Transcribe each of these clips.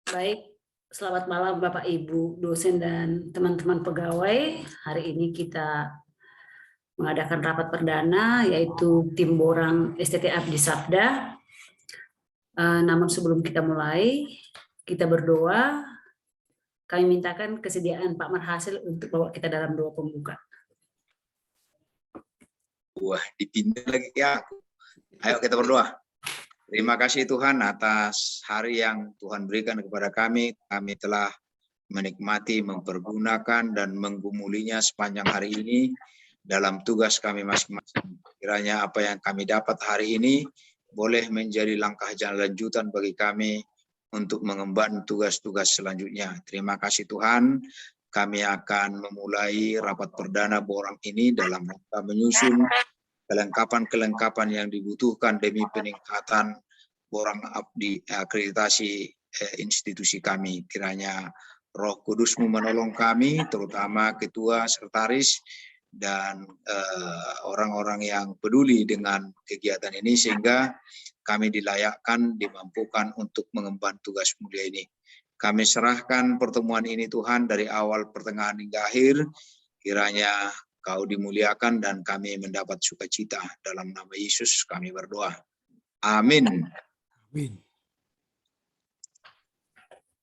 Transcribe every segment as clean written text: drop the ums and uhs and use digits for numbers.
Baik, selamat malam Bapak Ibu dosen dan teman-teman pegawai. Hari ini kita mengadakan rapat perdana yaitu tim Borang STT Abdi Sabda. Namun sebelum kita mulai, kita berdoa. Kami mintakan kesediaan Pak Marhasil untuk bawa kita dalam doa pembuka. Wah, dipindah lagi ya. Ayo kita berdoa. Terima kasih Tuhan atas hari yang Tuhan berikan kepada kami. Kami telah menikmati, mempergunakan, dan menggumulinya sepanjang hari ini dalam tugas kami masing-masing. Kiranya apa yang kami dapat hari ini boleh menjadi langkah jalan lanjutan bagi kami untuk mengemban tugas-tugas selanjutnya. Terima kasih Tuhan. Kami akan memulai rapat perdana Borang ini dalam rangka menyusun kelengkapan-kelengkapan yang dibutuhkan demi peningkatan Borang Abdi akreditasi institusi kami. Kiranya Roh Kudus-Mu menolong kami, terutama ketua, sekretaris, dan orang-orang yang peduli dengan kegiatan ini, sehingga kami dilayakkan, dimampukan untuk mengemban tugas mulia ini. Kami serahkan pertemuan ini Tuhan dari awal, pertengahan, hingga akhir. Kiranya Kau dimuliakan dan kami mendapat sukacita. Dalam nama Yesus kami berdoa. Amin. Amin.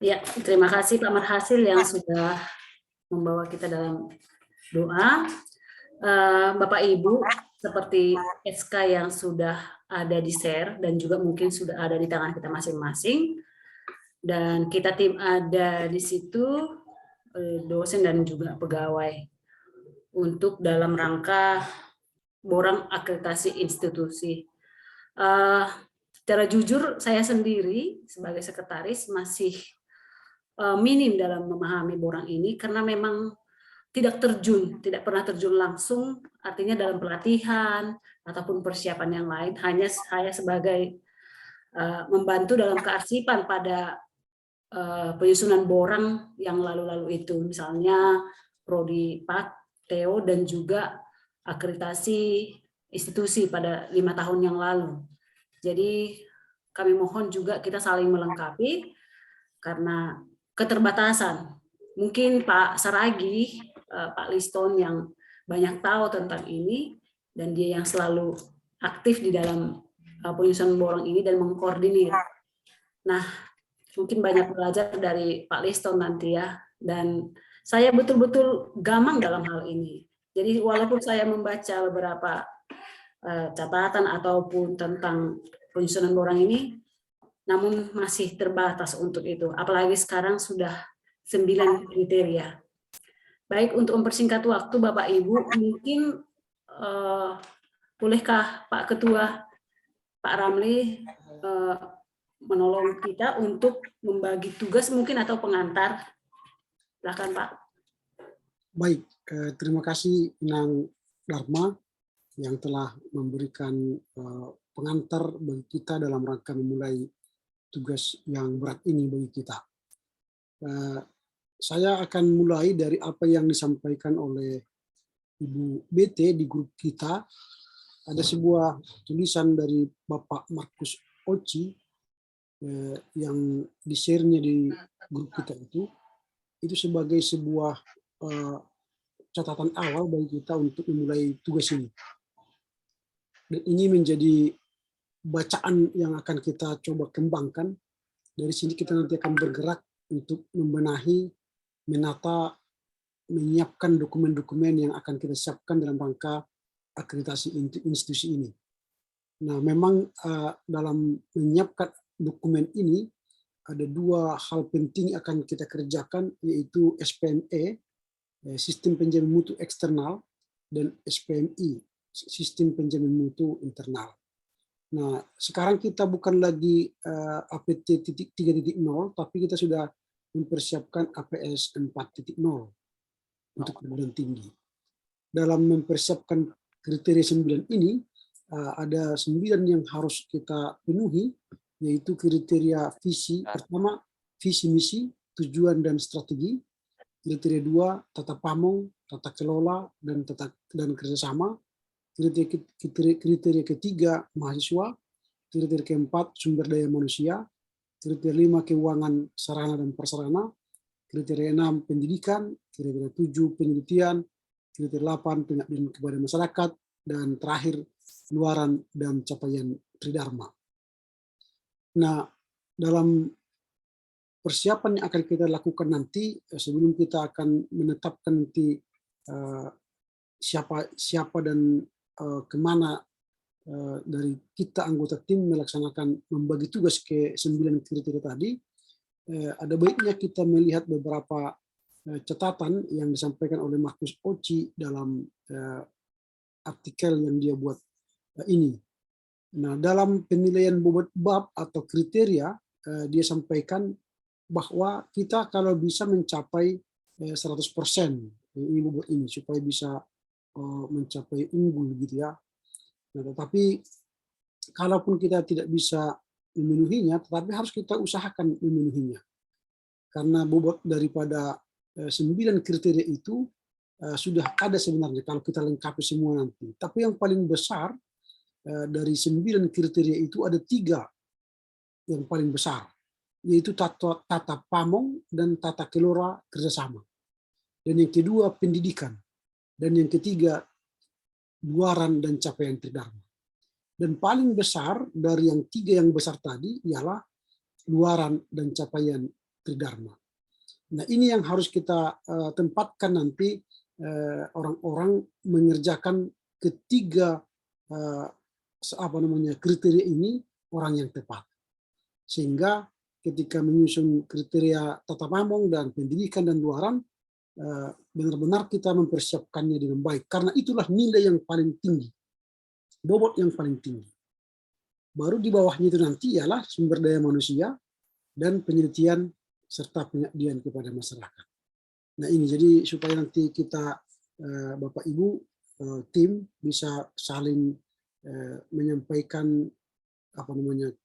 Ya, terima kasih Pak Marhasil yang sudah membawa kita dalam doa. Bapak Ibu, seperti SK yang sudah ada di share dan juga mungkin sudah ada di tangan kita masing-masing. Dan kita tim ada di situ, dosen dan juga pegawai, untuk dalam rangka Borang akreditasi institusi. Secara jujur, saya sendiri sebagai sekretaris masih minim dalam memahami Borang ini, karena memang tidak pernah terjun langsung, artinya dalam pelatihan ataupun persiapan yang lain. Hanya saya sebagai membantu dalam kearsipan pada penyusunan Borang yang lalu-lalu itu, misalnya Prodi Pak Theo dan juga akreditasi institusi pada 5 tahun yang lalu. Jadi kami mohon juga kita saling melengkapi karena keterbatasan. Mungkin Pak Saragi, Pak Liston yang banyak tahu tentang ini, dan dia yang selalu aktif di dalam penyusunan Borang ini dan mengkoordinir. Nah, mungkin banyak belajar dari Pak Liston nanti ya, dan saya betul-betul gamang dalam hal ini. Jadi walaupun saya membaca beberapa catatan ataupun tentang penyusunan Borang ini, namun masih terbatas untuk itu. Apalagi sekarang sudah 9 kriteria. Baik, untuk mempersingkat waktu Bapak Ibu, mungkin bolehkah Pak Ketua, Pak Ramli, menolong kita untuk membagi tugas mungkin atau pengantar. Silakan Pak. Baik, terima kasih Nang Dharma yang telah memberikan pengantar bagi kita dalam rangka memulai tugas yang berat ini bagi kita. Saya akan mulai dari apa yang disampaikan oleh Ibu BT di grup kita. Ada sebuah tulisan dari Bapak Markus Oci yang di-share-nya di grup kita itu sebagai sebuah catatan awal bagi kita untuk memulai tugas ini. Dan ini menjadi bacaan yang akan kita coba kembangkan. Dari sini kita nanti akan bergerak untuk membenahi, menata, menyiapkan dokumen-dokumen yang akan kita siapkan dalam rangka akreditasi institusi ini. Nah, memang dalam menyiapkan dokumen ini ada 2 hal penting yang akan kita kerjakan, yaitu SPME, Sistem Penjamin Mutu Eksternal, dan SPMI, Sistem Penjamin Mutu Internal. Nah, sekarang kita bukan lagi APT 3.0, tapi kita sudah mempersiapkan APS 4.0 untuk perguruan tinggi. Dalam mempersiapkan kriteria 9 ini, ada 9 yang harus kita penuhi, yaitu kriteria visi. Pertama, visi misi, tujuan dan strategi. Kriteria 2, tata pamong, tata kelola, dan kerjasama. Kriteria ketiga, mahasiswa. Kriteria keempat, sumber daya manusia. kriteria 5 keuangan sarana dan prasarana, kriteria 6 pendidikan, kriteria 7 penelitian, kriteria 8 pengabdian kepada masyarakat, dan terakhir luaran dan capaian tridharma. Nah, dalam persiapan yang akan kita lakukan nanti, sebelum kita akan menetapkan nanti siapa dan kemana dari kita anggota tim melaksanakan membagi tugas ke 9 kriteria tadi, ada baiknya kita melihat beberapa catatan yang disampaikan oleh Markus Oci dalam artikel yang dia buat ini. Nah, dalam penilaian bobot bab atau kriteria, dia sampaikan bahwa kita kalau bisa mencapai 100% ini bobot ini supaya bisa mencapai unggul gitu ya. Nah, tetapi kalaupun kita tidak bisa memenuhinya, tetapi harus kita usahakan memenuhinya. Karena bobot daripada 9 kriteria itu sudah ada sebenarnya kalau kita lengkapi semua nanti. Tapi yang paling besar dari 9 kriteria itu ada 3 yang paling besar, yaitu tata pamong dan tata kelola kerjasama. Dan yang kedua pendidikan. Dan yang ketiga luaran dan capaian tridharma. Dan paling besar dari yang 3 yang besar tadi ialah luaran dan capaian tridharma. Nah, ini yang harus kita tempatkan nanti orang-orang mengerjakan ketiga kriteria ini orang yang tepat. Sehingga ketika menyusun kriteria tata pamong dan pendidikan dan luaran, benar-benar kita mempersiapkannya dengan baik. Karena itulah nilai yang paling tinggi, bobot yang paling tinggi. Baru di bawahnya itu nanti ialah sumber daya manusia dan penelitian serta pengabdian kepada masyarakat. Nah, ini jadi supaya nanti kita Bapak Ibu tim bisa saling menyampaikan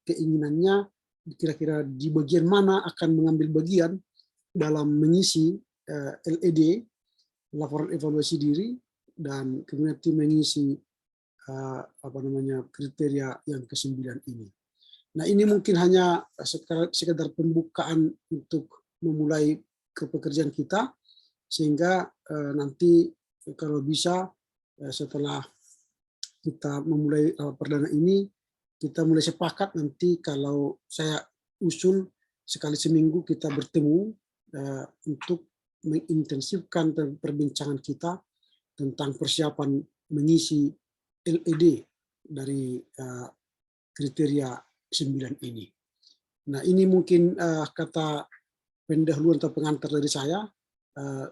keinginannya kira-kira di bagian mana akan mengambil bagian dalam mengisi LED, laporan evaluasi diri, dan kemudian tim mengisi kriteria yang ke-9 ini. Nah, ini mungkin hanya sekedar pembukaan untuk memulai pekerjaan kita, sehingga nanti kalau bisa setelah kita memulai perdana ini, kita mulai sepakat nanti kalau saya usul sekali seminggu kita bertemu untuk mengintensifkan perbincangan kita tentang persiapan mengisi LED dari kriteria 9 ini. Nah, ini mungkin kata pendahuluan atau pengantar dari saya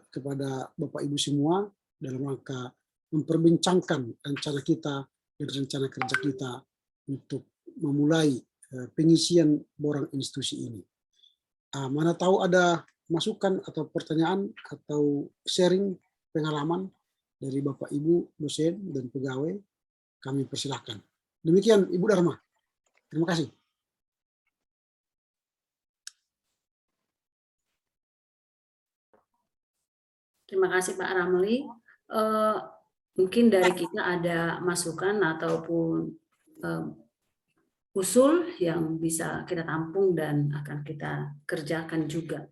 kepada Bapak Ibu semua dalam rangka memperbincangkan rencana kita dan rencana kerja kita untuk memulai pengisian borang institusi ini. Mana tahu ada masukan atau pertanyaan atau sharing pengalaman dari Bapak Ibu dosen dan pegawai, kami persilahkan. Demikian Ibu Dharma. Terima kasih. Terima kasih Pak Ramli. Mungkin dari kita ada masukan ataupun usul yang bisa kita tampung dan akan kita kerjakan juga.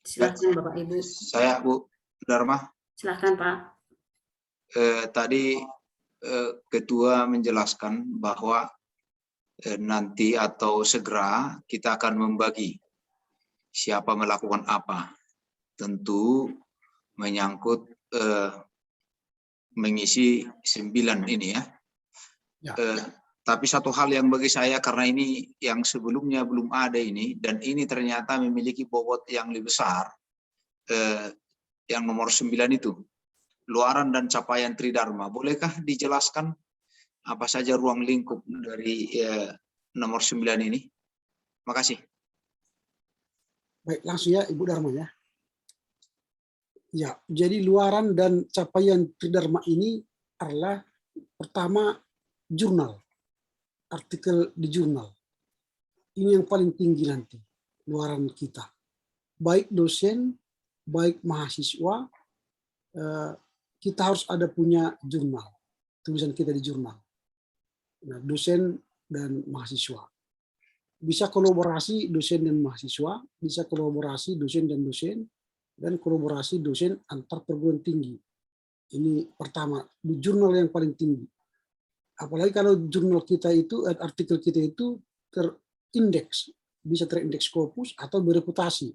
Silakan Bapak Ibu. Saya Bu Dharma. Silakan Pak. Tadi Ketua menjelaskan bahwa nanti atau segera kita akan membagi siapa melakukan apa. Tentu menyangkut mengisi 9 ini ya. Tapi satu hal yang bagi saya, karena ini yang sebelumnya belum ada ini, dan ini ternyata memiliki bobot yang lebih besar, yang nomor 9 itu, luaran dan capaian tridharma. Bolehkah dijelaskan apa saja ruang lingkup dari nomor 9 ini? Makasih. Baik, langsung ya Ibu Dharma ya. Ya, jadi luaran dan capaian tridharma ini adalah pertama jurnal, artikel di jurnal. Ini yang paling tinggi nanti, luaran kita. Baik dosen, baik mahasiswa, kita harus ada punya jurnal, tulisan kita di jurnal. Nah, dosen dan mahasiswa. bisa kolaborasi dosen dan mahasiswa, bisa kolaborasi dosen dan kolaborasi dosen antar perguruan tinggi. Ini pertama, di jurnal yang paling tinggi. Apalagi kalau jurnal kita itu, artikel kita itu terindeks, bisa terindeks Scopus atau bereputasi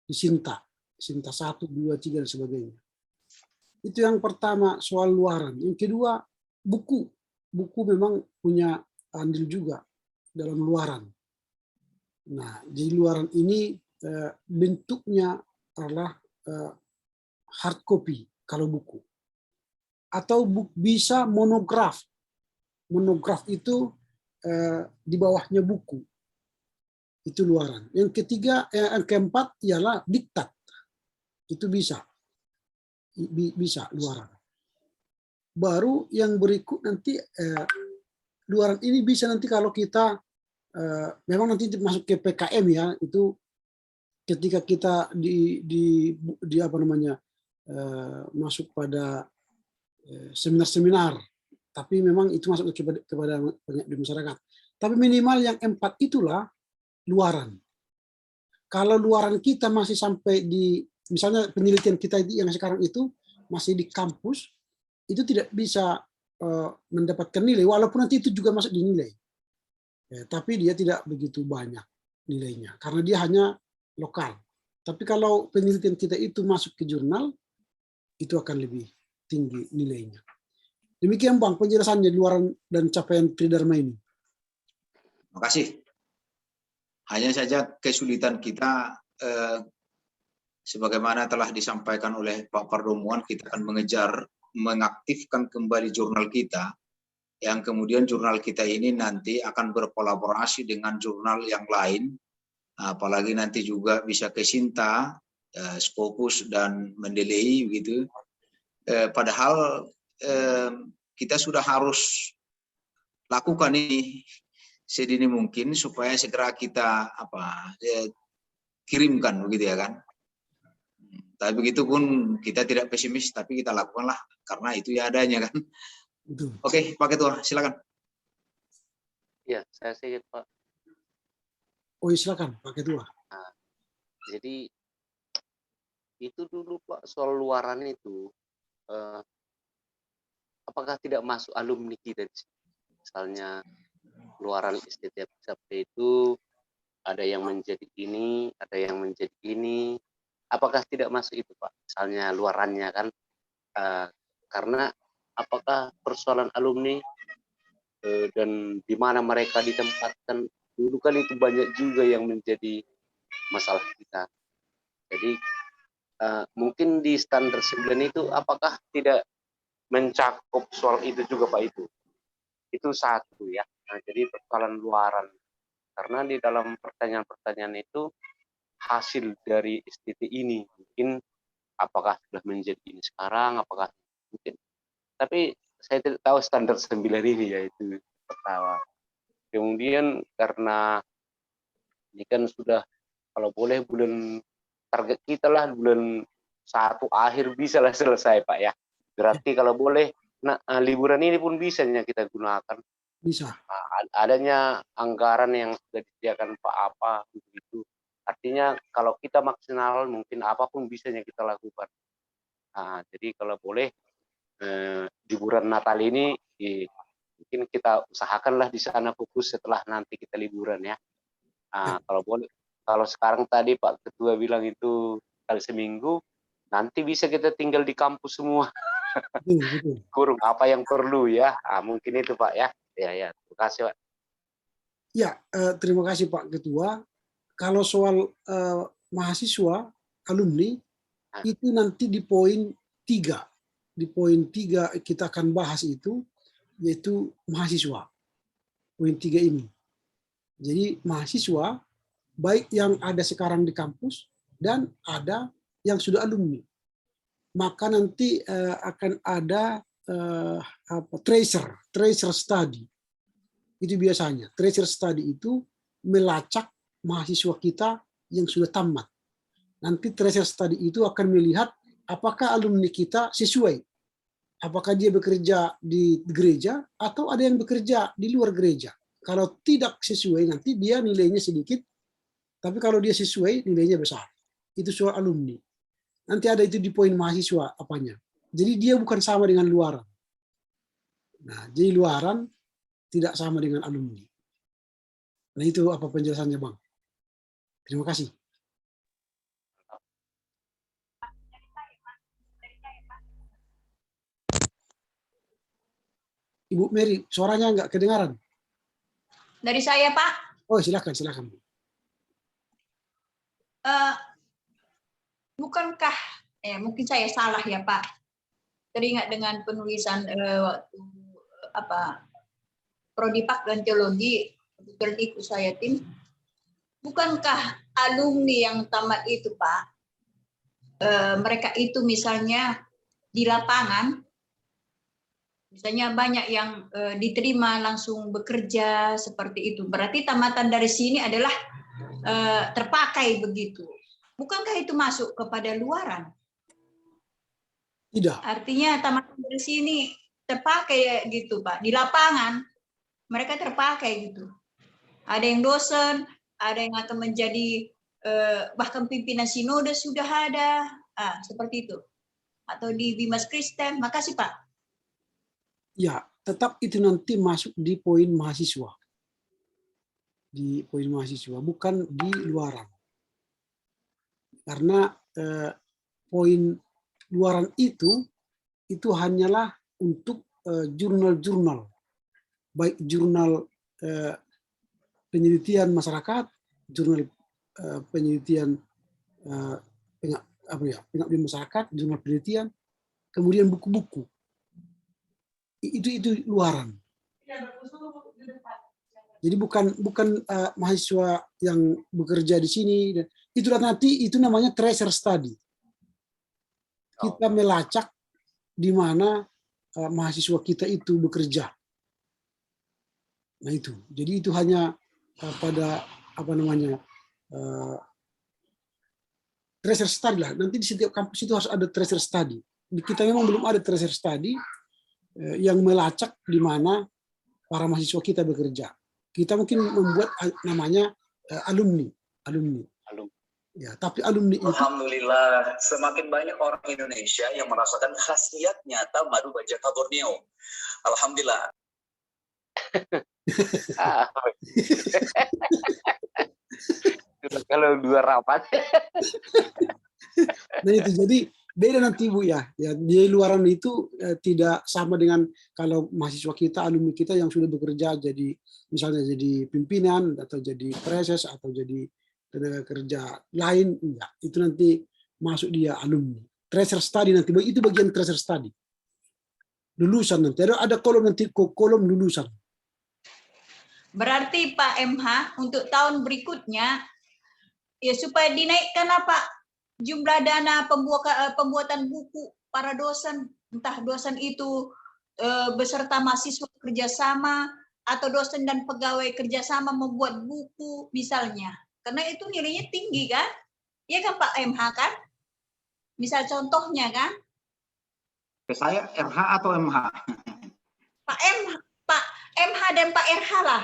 di Sinta 1, 2, 3 dan sebagainya. Itu yang pertama soal luaran. Yang kedua, buku. Buku memang punya andil juga dalam luaran. Nah, di luaran ini bentuknya adalah hard copy kalau buku. Atau bisa monograf. Monograf itu di bawahnya buku. Itu luaran. Yang ketiga, yang keempat ialah diktat. Itu bisa luaran. Baru yang berikut nanti luaran ini bisa nanti kalau kita memang nanti masuk ke PKM ya, itu ketika kita di apa namanya masuk pada seminar-seminar, tapi memang itu masuk kepada banyak di masyarakat. Tapi minimal yang 4 itulah luaran. Kalau luaran kita masih sampai di, misalnya penelitian kita yang sekarang itu masih di kampus, itu tidak bisa mendapatkan nilai, walaupun nanti itu juga masuk dinilai. Ya, tapi dia tidak begitu banyak nilainya, karena dia hanya lokal. Tapi kalau penelitian kita itu masuk ke jurnal, itu akan lebih tinggi nilainya. Demikian Bang penjelasannya luaran dan capaian Tridharma ini. Terima kasih. Hanya saja kesulitan kita, sebagaimana telah disampaikan oleh Pak Pardomuan, kita akan mengejar mengaktifkan kembali jurnal kita, yang kemudian jurnal kita ini nanti akan berkolaborasi dengan jurnal yang lain, apalagi nanti juga bisa ke Sinta, Scopus dan Mendeley gitu. Padahal kita sudah harus lakukan ini sedini mungkin supaya segera kita kirimkan begitu ya kan. Tapi begitu pun kita tidak pesimis, tapi kita lakukanlah karena itu ya adanya kan. Oke, Pak Ketua, silakan. Ya, saya sedikit Pak. Oh, silakan Pak Ketua. Nah, jadi itu dulu Pak soal luaran itu, apakah tidak masuk alumni kita di sini? Misalnya luaran STTP itu ada yang menjadi ini, ada yang menjadi ini. Apakah tidak masuk itu Pak? Misalnya luarannya kan, karena apakah persoalan alumni dan di mana mereka ditempatkan dulu kan itu banyak juga yang menjadi masalah kita. Jadi mungkin di standar 9 itu apakah tidak mencakup soal itu juga Pak itu? Itu satu ya. Nah, jadi persoalan luaran. Karena di dalam pertanyaan-pertanyaan itu hasil dari STT ini mungkin apakah sudah menjadi ini sekarang, apakah mungkin. Tapi saya tidak tahu standar 9 ini yaitu pertama. Kemudian karena ini kan sudah kalau boleh bulan target kita lah bulan 1 akhir bisa lah selesai Pak ya. Berarti kalau boleh liburan ini pun bisa kita gunakan. Bisa. Adanya anggaran yang sudah disediakan Pak apa begitu. Artinya kalau kita maksimal mungkin apapun bisanya kita lakukan. Nah, jadi kalau boleh liburan Natal ini mungkin kita usahakanlah di sana fokus setelah nanti kita liburan ya. Kalau boleh, kalau sekarang tadi Pak Ketua bilang itu kali seminggu, nanti bisa kita tinggal di kampus semua. Betul. Kurung apa yang perlu ya. Mungkin itu Pak ya. Ya, terima kasih Pak. Ya, terima kasih Pak Ketua. Kalau soal mahasiswa, alumni, itu nanti di poin 3. Di poin 3 kita akan bahas itu, yaitu mahasiswa. Poin 3 ini. Jadi mahasiswa, baik yang ada sekarang di kampus, dan ada yang sudah alumni. Maka nanti akan ada tracer study. Itu biasanya. Tracer study itu melacak mahasiswa kita yang sudah tamat. Nanti tracer study itu akan melihat apakah alumni kita sesuai. Apakah dia bekerja di gereja atau ada yang bekerja di luar gereja. Kalau tidak sesuai nanti dia nilainya sedikit, tapi kalau dia sesuai nilainya besar. Itu soal alumni. Nanti ada itu di poin mahasiswa apanya. Jadi dia bukan sama dengan luaran. Nah, jadi luaran tidak sama dengan alumni. Nah itu apa penjelasannya Bang? Terima kasih. Ibu Mary, suaranya nggak kedengaran. Dari saya, Pak. Oh, silakan. Bukankah, mungkin saya salah ya Pak, teringat dengan penulisan waktu Prodipak dan Teologi, kebetulan ikut saya tim, bukankah alumni yang tamat itu Pak, mereka itu misalnya di lapangan, misalnya banyak yang diterima langsung bekerja seperti itu, berarti tamatan dari sini adalah terpakai begitu. Bukankah itu masuk kepada luaran? Tidak. Artinya tamatan dari sini terpakai gitu Pak. Di lapangan mereka terpakai gitu. Ada yang dosen, ada yang akan menjadi bahkan pimpinan sinode sudah ada. Seperti itu. Atau di Bimas Kristen. Makasih Pak. Ya, tetap itu nanti masuk di poin mahasiswa. Di poin mahasiswa, bukan di luaran. Karena poin luaran itu hanyalah untuk jurnal-jurnal, baik jurnal penelitian masyarakat, jurnal penelitian pengabdian masyarakat, jurnal penelitian, kemudian buku-buku. Itu luaran. Jadi bukan mahasiswa yang bekerja di sini. Itulah nanti itu namanya tracer study. Kita melacak di mana mahasiswa kita itu bekerja. Nah itu. Jadi itu hanya pada tracer study lah. Nanti di setiap kampus itu harus ada tracer study. Di kita memang belum ada tracer study yang melacak di mana para mahasiswa kita bekerja. Kita mungkin membuat namanya alumni. Ya, tapi alumni itu, alhamdulillah, semakin banyak orang Indonesia yang merasakan khasiat nyata madu bajaka Borneo. Alhamdulillah. Kalau dua rapat. Nah itu jadi beda nanti Bu ya. Ya di luaran itu tidak sama dengan kalau mahasiswa kita, alumni kita yang sudah bekerja jadi misalnya jadi pimpinan atau jadi preses atau jadi tenaga kerja lain, enggak. Itu nanti masuk dia alumni. Tracer study nanti, itu bagian tracer study. Lulusan nanti, ada kolom nanti, kolom lulusan. Berarti Pak MH, untuk tahun berikutnya, ya supaya dinaikkan jumlah dana pembuatan buku para dosen, entah dosen itu beserta mahasiswa kerjasama, atau dosen dan pegawai kerjasama membuat buku misalnya. Karena itu nilainya tinggi kan? Iya kan Pak MH kan? Misal contohnya kan? Saya RH atau MH? Pak MH dan Pak RH lah.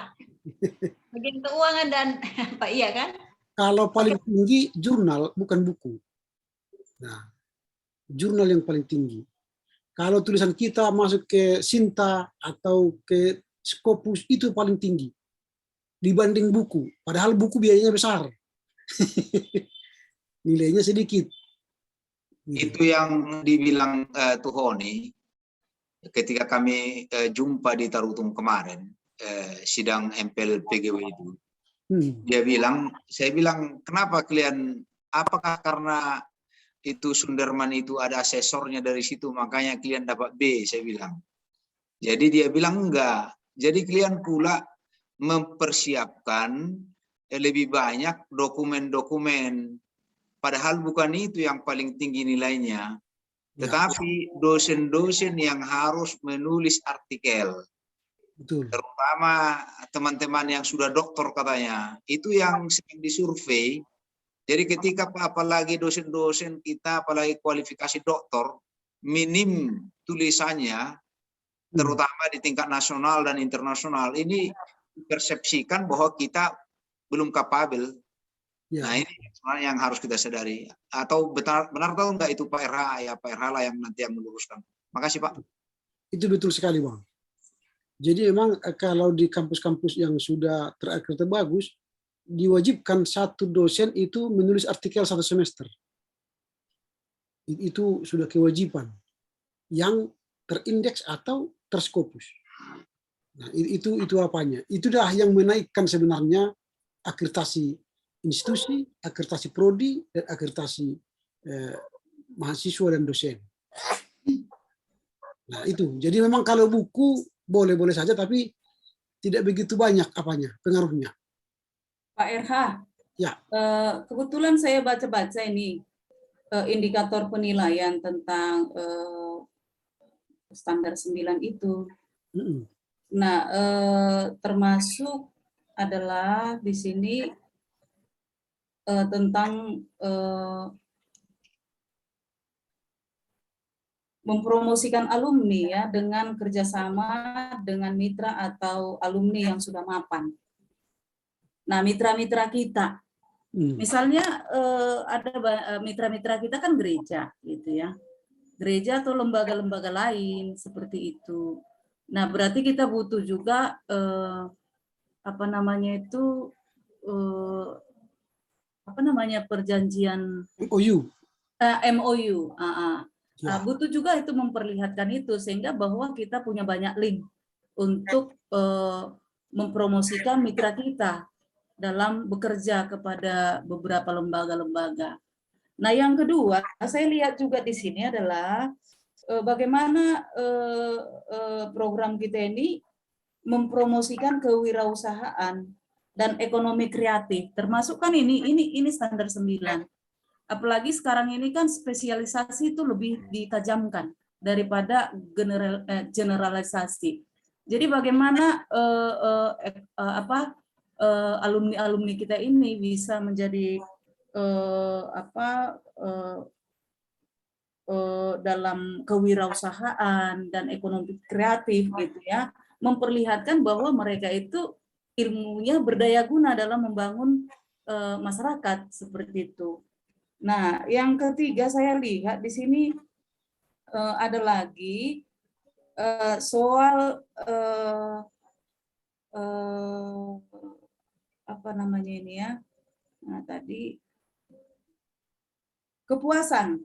Bagian keuangan dan Pak iya kan? Kalau paling tinggi jurnal bukan buku. Nah, jurnal yang paling tinggi. Kalau tulisan kita masuk ke Sinta atau ke Scopus itu paling tinggi dibanding buku. Padahal buku biayanya besar. Nilainya sedikit. Itu yang dibilang Tuhoni ketika kami jumpa di Tarutung kemarin, sidang MPL PGW itu. Saya bilang, kenapa kalian, apakah karena itu Sunderman itu ada asesornya dari situ, makanya kalian dapat B, saya bilang. Jadi dia bilang enggak. Jadi kalian pula mempersiapkan lebih banyak dokumen-dokumen. Padahal bukan itu yang paling tinggi nilainya. Tetapi dosen-dosen yang harus menulis artikel. Betul. Terutama teman-teman yang sudah doktor katanya. Itu yang sering disurvei. Jadi ketika apalagi dosen-dosen kita, apalagi kualifikasi doktor, minim tulisannya, terutama di tingkat nasional dan internasional. Ini persepsikan bahwa kita belum kapabel. Ya. Nah, ini sebenarnya yang harus kita sadari. Atau benar atau enggak itu Pak RH, ya Pak RH lah yang nanti yang meluruskan. Makasih Pak. Itu betul sekali, Bang. Jadi memang kalau di kampus-kampus yang sudah terakreditasi bagus, diwajibkan satu dosen itu menulis artikel 1 semester. Itu sudah kewajiban yang terindeks atau terskopus. Nah, itu apanya? Itulah yang menaikkan sebenarnya akreditasi institusi, akreditasi prodi, dan akreditasi mahasiswa dan dosen. Nah, itu. Jadi memang kalau buku boleh-boleh saja, tapi tidak begitu banyak pengaruhnya. Pak RH, Ya. Kebetulan saya baca-baca ini indikator penilaian tentang standar 9 itu. Nah, termasuk adalah di sini tentang mempromosikan alumni ya dengan kerjasama dengan mitra atau alumni yang sudah mapan. Nah, mitra-mitra kita, misalnya ada mitra-mitra kita kan gereja, gitu ya, gereja atau lembaga-lembaga lain seperti itu. Nah, berarti kita butuh juga perjanjian MOU. MOU. Butuh juga itu memperlihatkan itu sehingga bahwa kita punya banyak link untuk mempromosikan mitra kita dalam bekerja kepada beberapa lembaga-lembaga. Nah, yang kedua, saya lihat juga di sini adalah bagaimana program kita ini mempromosikan kewirausahaan dan ekonomi kreatif, termasuk kan ini standar 9. Apalagi sekarang ini kan spesialisasi itu lebih ditajamkan daripada generalisasi. Jadi bagaimana alumni-alumni kita ini bisa menjadi dalam kewirausahaan dan ekonomi kreatif gitu ya, memperlihatkan bahwa mereka itu ilmunya berdaya guna dalam membangun masyarakat seperti itu. Nah, yang ketiga saya lihat di sini ada lagi soal Nah, tadi kepuasan,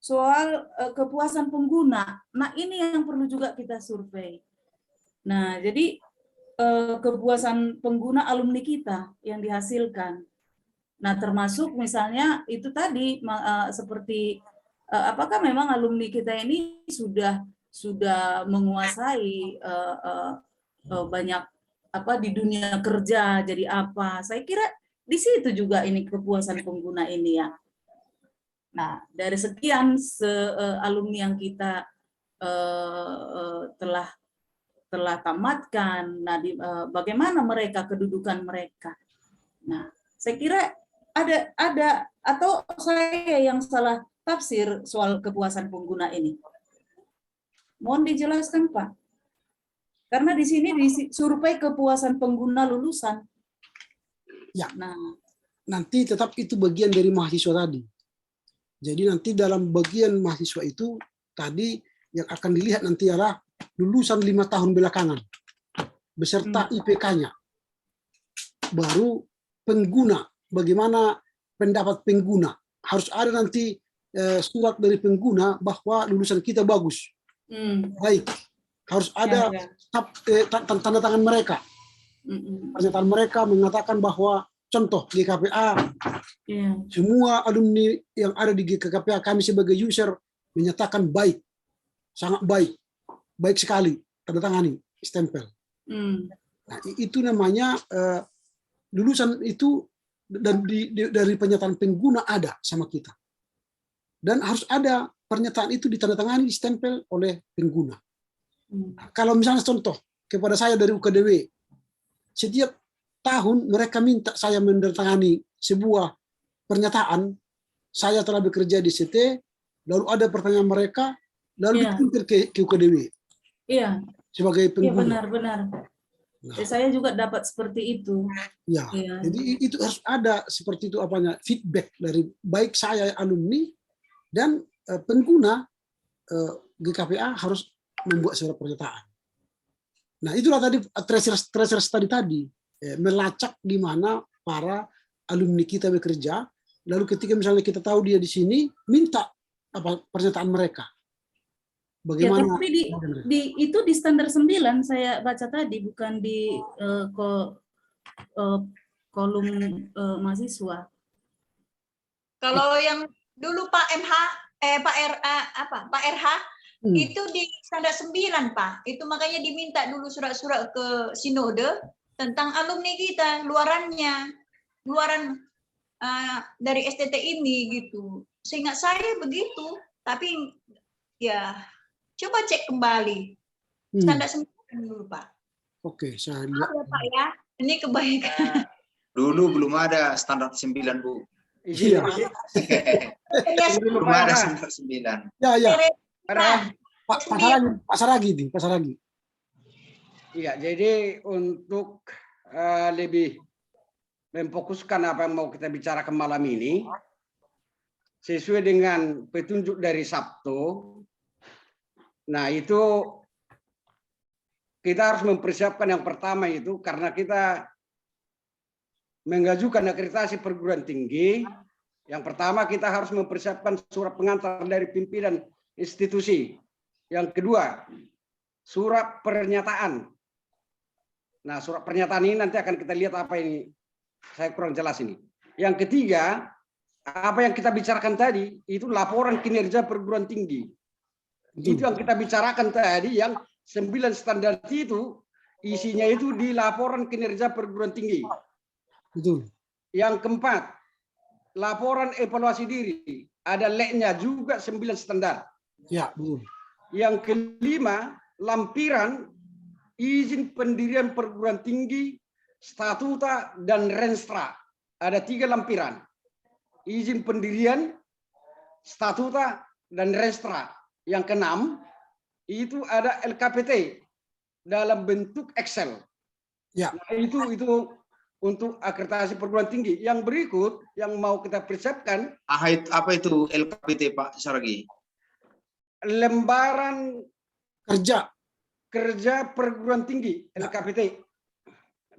soal kepuasan pengguna. Nah, ini yang perlu juga kita survei. Nah, jadi kepuasan pengguna alumni kita yang dihasilkan. Nah, termasuk misalnya itu tadi seperti apakah memang alumni kita ini sudah menguasai banyak di dunia kerja, jadi apa? Saya kira di situ juga ini kepuasan pengguna ini ya. Nah, dari sekian alumni yang kita telah tamatkan, nah bagaimana mereka, kedudukan mereka. Nah, saya kira ada atau saya yang salah tafsir soal kepuasan pengguna ini. Mohon dijelaskan, Pak. Karena di sini survei kepuasan pengguna lulusan. Ya. Nah, nanti tetap itu bagian dari mahasiswa tadi. Jadi nanti dalam bagian mahasiswa itu tadi yang akan dilihat nanti adalah lulusan 5 tahun belakangan beserta IPK-nya. Baru pengguna, bagaimana pendapat pengguna. Harus ada nanti surat dari pengguna bahwa lulusan kita bagus. Baik. Harus ada tanda tangan mereka. Pernyataan mereka mengatakan bahwa contoh GKPA, semua alumni yang ada di GKPA kami sebagai user menyatakan baik, sangat baik, baik sekali, tanda tangani, stempel. Nah, itu namanya lulusan itu dan dari pernyataan pengguna ada sama kita. Dan harus ada pernyataan itu ditandatangani, stempel oleh pengguna. Nah, kalau misalnya contoh kepada saya dari UKDW, setiap tahun mereka minta saya menandatangani sebuah pernyataan, saya telah bekerja di CT, lalu ada pertanyaan mereka, lalu dikirim ke UKDW. Iya. Sebagai pengguna. Iya, benar. Nah, Saya juga dapat seperti itu. ya, Ya. jadi itu harus ada seperti itu apanya feedback dari baik saya alumni dan pengguna GKPA harus membuat surat pernyataan. Nah, itulah tadi treasures tadi melacak di mana para alumni kita bekerja. Lalu ketika misalnya kita tahu dia di sini, minta apa pernyataan mereka. Ya, Bagaimana? tapi itu di standar 9 saya baca tadi, bukan di kolom mahasiswa. Kalau yang dulu Pak RH itu di standar 9 Pak. Itu makanya diminta dulu surat-surat ke sinode tentang alumni kita, luaran dari STT ini gitu. Seingat saya begitu, tapi ya coba cek kembali standar 9 dulu Pak. Oke, saya Maaf lihat. ya Pak ya, ini kebaikan. Dulu belum ada standar 9, Bu. Iya. Belum ada standar 9. Ya. Nah, Pak Saragi. Iya, jadi untuk lebih memfokuskan apa yang mau kita bicarakan malam ini, sesuai dengan petunjuk dari Sabtu, nah itu kita harus mempersiapkan yang pertama itu karena kita mengajukan akreditasi perguruan tinggi. Yang pertama kita harus mempersiapkan surat pengantar dari pimpinan institusi. Yang kedua, surat pernyataan. Nah, surat pernyataan ini nanti akan kita lihat apa ini. Saya kurang jelas ini. Yang ketiga, apa yang kita bicarakan tadi, itu laporan kinerja perguruan tinggi. Itu yang kita bicarakan tadi, yang 9 standar itu, isinya itu di laporan kinerja perguruan tinggi. Betul. Yang keempat, laporan evaluasi diri. Ada LEK-nya juga 9 standar. Ya, betul. Yang kelima, lampiran izin pendirian perguruan tinggi, statuta, dan renstra. Ada 3 lampiran. Izin pendirian, statuta, dan renstra. Yang keenam, itu ada LKPT dalam bentuk Excel. Ya. Nah, itu untuk akreditasi perguruan tinggi. Yang berikut yang mau kita persiapkan. Apa itu LKPT, Pak Saragi? Lembaran kerja perguruan tinggi, LKPT.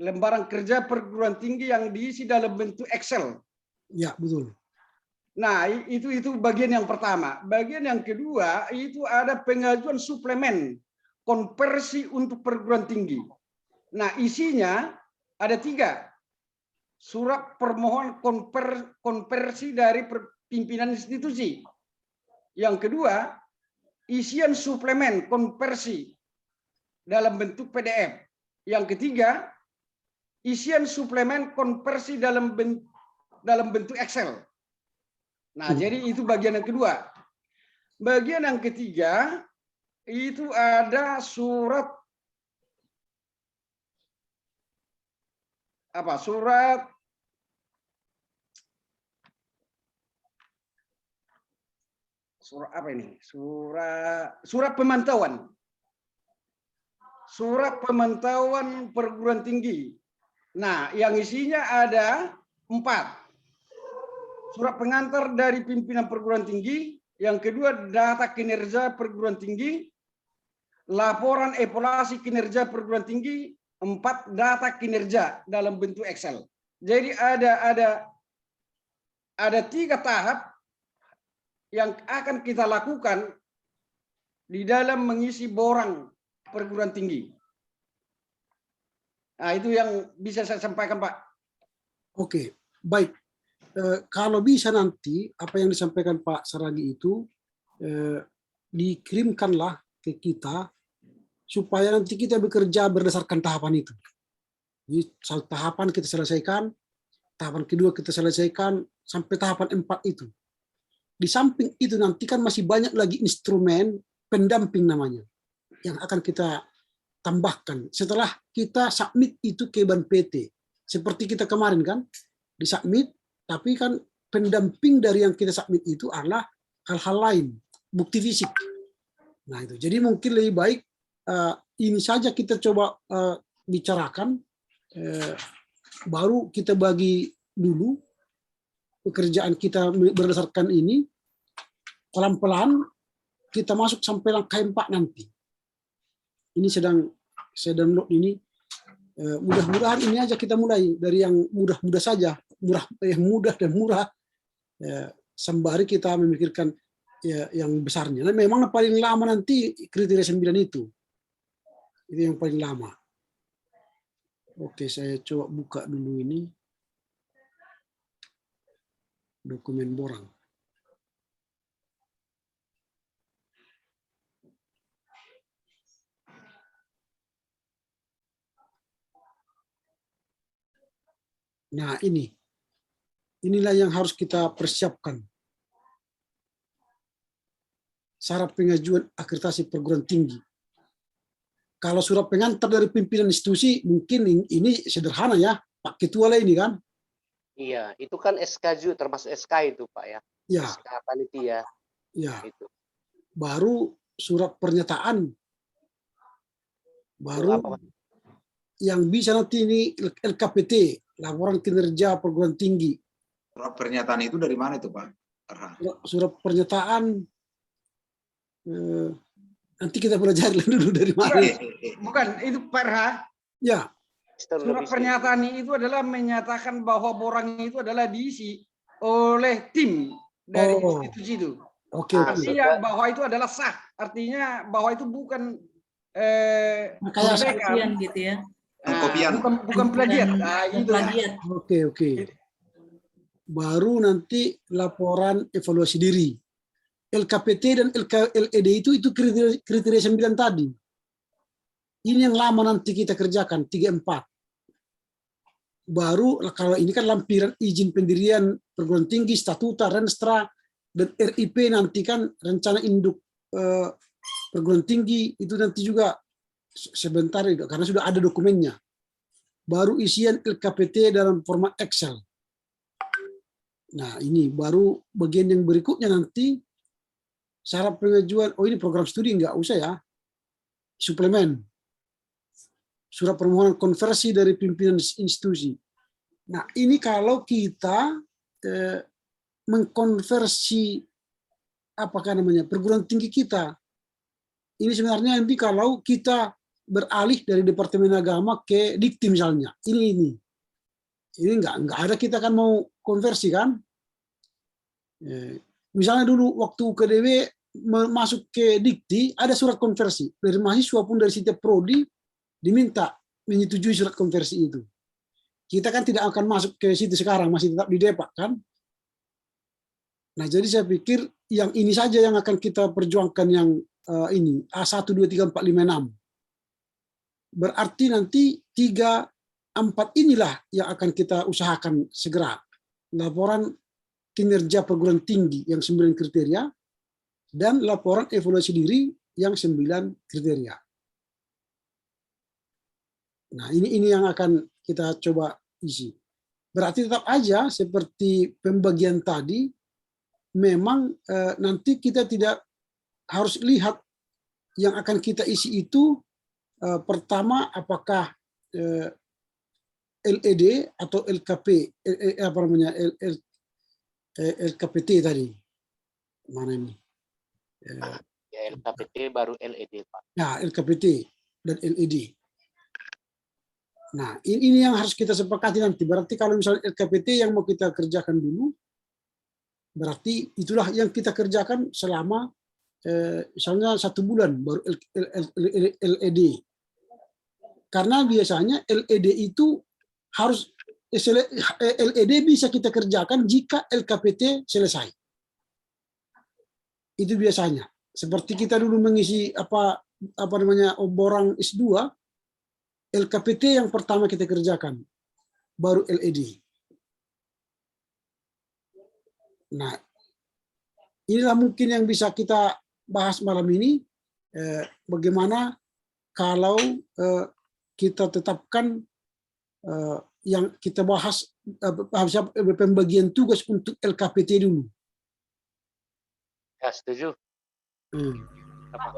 Lembaran kerja perguruan tinggi yang diisi dalam bentuk Excel. Ya, betul. Nah, itu bagian yang pertama. Bagian yang kedua itu ada pengajuan suplemen konversi untuk perguruan tinggi. Nah, isinya ada 3. Surat permohonan konversi dari pimpinan institusi. Yang kedua, isian suplemen konversi dalam bentuk PDF. Yang ketiga, isian suplemen konversi dalam bentuk Excel. Nah, jadi itu bagian yang kedua. Bagian yang ketiga itu ada surat apa ini? Surat pemantauan. Surat pemantauan perguruan tinggi. Nah, yang isinya ada 4. Surat pengantar dari pimpinan perguruan tinggi. Yang kedua, data kinerja perguruan tinggi. Laporan evaluasi kinerja perguruan tinggi. 4, data kinerja dalam bentuk Excel. Jadi ada 3 tahap yang akan kita lakukan di dalam mengisi borang perguruan tinggi. Nah, itu yang bisa saya sampaikan, Pak. Oke, baik. Kalau bisa nanti apa yang disampaikan Pak Saragi itu dikirimkanlah ke kita supaya nanti kita bekerja berdasarkan tahapan itu. Jadi satu tahapan kita selesaikan, tahapan kedua kita selesaikan sampai tahapan 4 itu. Di samping itu nanti kan masih banyak lagi instrumen pendamping namanya yang akan kita tambahkan setelah kita submit itu ke Ban PT. Seperti kita kemarin kan disubmit, tapi kan pendamping dari yang kita submit itu adalah hal-hal lain, bukti fisik. Nah itu, jadi mungkin lebih baik ini saja kita coba bicarakan, baru kita bagi dulu pekerjaan kita berdasarkan ini, pelan-pelan kita masuk sampai langkah 4 nanti. Ini sedang saya download ini. Mudah-mudahan ini aja kita mulai dari yang mudah-mudah saja, yang mudah dan murah, sembari kita memikirkan yang besarnya. Nah, memang paling lama nanti kriteria 9 itu yang paling lama. Oke, saya coba buka dulu ini dokumen borang. Nah, inilah yang harus kita persiapkan. Syarat pengajuan akreditasi perguruan tinggi. Kalau surat pengantar dari pimpinan institusi, mungkin ini sederhana ya, Pak Ketua lah ini kan. Iya, itu kan SK juga, termasuk SK itu Pak ya. Ya. SK panitia. Ya. Itu. Baru surat pernyataan. Baru Apa, Pak? Yang bisa nanti ini LKPT, laporan kinerja perguruan tinggi. Surat pernyataan itu dari mana itu Pak? Surat pernyataan nanti kita pelajari dulu dari mana. Bukan, itu Perha. Ya. Surat pernyataan itu adalah menyatakan bahwa borang itu adalah diisi oleh tim dari institusi itu. Oke. Artinya bahwa itu adalah sah. Artinya bahwa itu bukan kopian gitu ya. Kopian. Bukan plagiat. Nah, itu. Oke. Baru nanti laporan evaluasi diri. LKPT dan LED itu kriteria 9 tadi. Ini yang lama nanti kita kerjakan, 3-4. Baru kalau ini kan lampiran izin pendirian perguruan tinggi, statuta, renstra, dan RIP nanti kan rencana induk perguruan tinggi, itu nanti juga sebentar itu, karena sudah ada dokumennya. Baru isian LKPT dalam format Excel. Nah ini baru bagian yang berikutnya nanti, syarat pengajuan, ini program studi nggak usah ya, suplemen. Surat permohonan konversi dari pimpinan institusi. Nah, ini kalau kita mengkonversi perguruan tinggi kita. Ini sebenarnya nanti kalau kita beralih dari Departemen Agama ke Dikti misalnya. Ini nggak ada kita kan mau konversi kan. Misalnya dulu waktu KDW masuk ke Dikti ada surat konversi dari mahasiswa pun dari setiap prodi diminta menyetujui surat konversi itu. Kita kan tidak akan masuk ke situ sekarang, masih tetap di Depak kan. Nah jadi saya pikir yang ini saja yang akan kita perjuangkan, yang ini A1, 2, 3, 4, 5, 6. Berarti nanti 3, 4 inilah yang akan kita usahakan segera. Laporan kinerja perguruan tinggi yang 9 kriteria dan laporan evaluasi diri yang 9 kriteria. Nah, ini yang akan kita coba isi. Berarti tetap aja seperti pembagian tadi, memang nanti kita tidak harus lihat yang akan kita isi itu pertama apakah LED atau LKP, LKPT tadi. Mana ini? Ya, LKPT baru LED, Pak. Nah, LKPT dan LED. Nah, ini yang harus kita sepakati nanti. Berarti kalau misalnya LKPT yang mau kita kerjakan dulu, berarti itulah yang kita kerjakan selama misalnya 1 bulan baru LED. Karena biasanya LED itu harus LED bisa kita kerjakan jika LKPT selesai. Itu biasanya. Seperti kita dulu mengisi borang S2, LKPT yang pertama kita kerjakan, baru LED. Nah, inilah mungkin yang bisa kita bahas malam ini, bagaimana kalau kita tetapkan yang kita bahas pembagian tugas untuk LKPT dulu. Ya, setuju.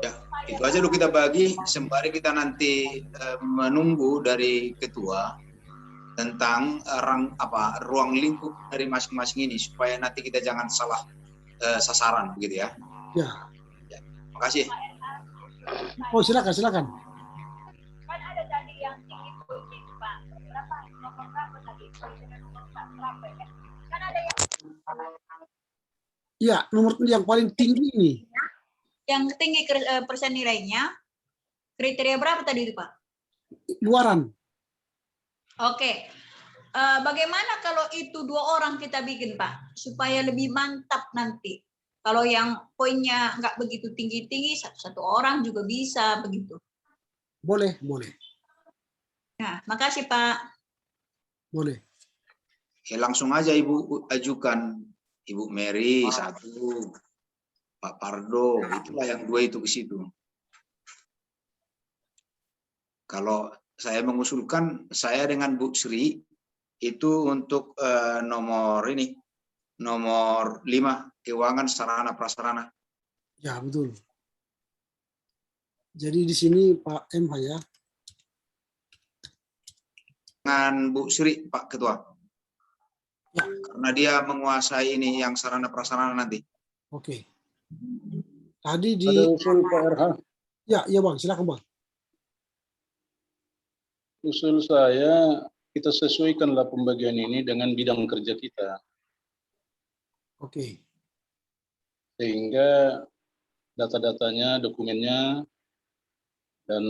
Ya, itu aja dulu kita bagi sembari kita nanti menunggu dari ketua tentang ruang lingkup dari masing-masing ini supaya nanti kita jangan salah sasaran begitu ya. Ya. Ya, makasih. Oh, silakan. Kan ada tadi yang tinggi itu Pak. Berapa? Nomor berapa tadi? Berapa ya? Kan ada yang Iya, nomor yang paling tinggi ini. yang tinggi persen nilainya. Kriteria berapa tadi itu Pak? Luaran. Oke. Bagaimana kalau itu 2 orang kita bikin Pak? Supaya lebih mantap nanti. Kalau yang poinnya nggak begitu tinggi-tinggi, satu orang juga bisa begitu. Boleh. Nah, makasih Pak. Boleh. Ya, langsung aja Ibu ajukan. Ibu Mary 1, Pak Pardo, itulah yang 2 itu ke situ. Kalau saya mengusulkan, saya dengan Bu Sri itu untuk nomor 5, keuangan sarana prasarana. Ya, betul. Jadi di sini Pak MH ya. Dengan Bu Sri, Pak Ketua. Ya. Karena dia menguasai ini yang sarana prasarana nanti. Oke. Tadi di Ada usul Pak RH. Ya Bang, silakan Bang. Usul saya, kita sesuaikanlah pembagian ini dengan bidang kerja kita. Oke. Sehingga data-datanya, dokumennya, dan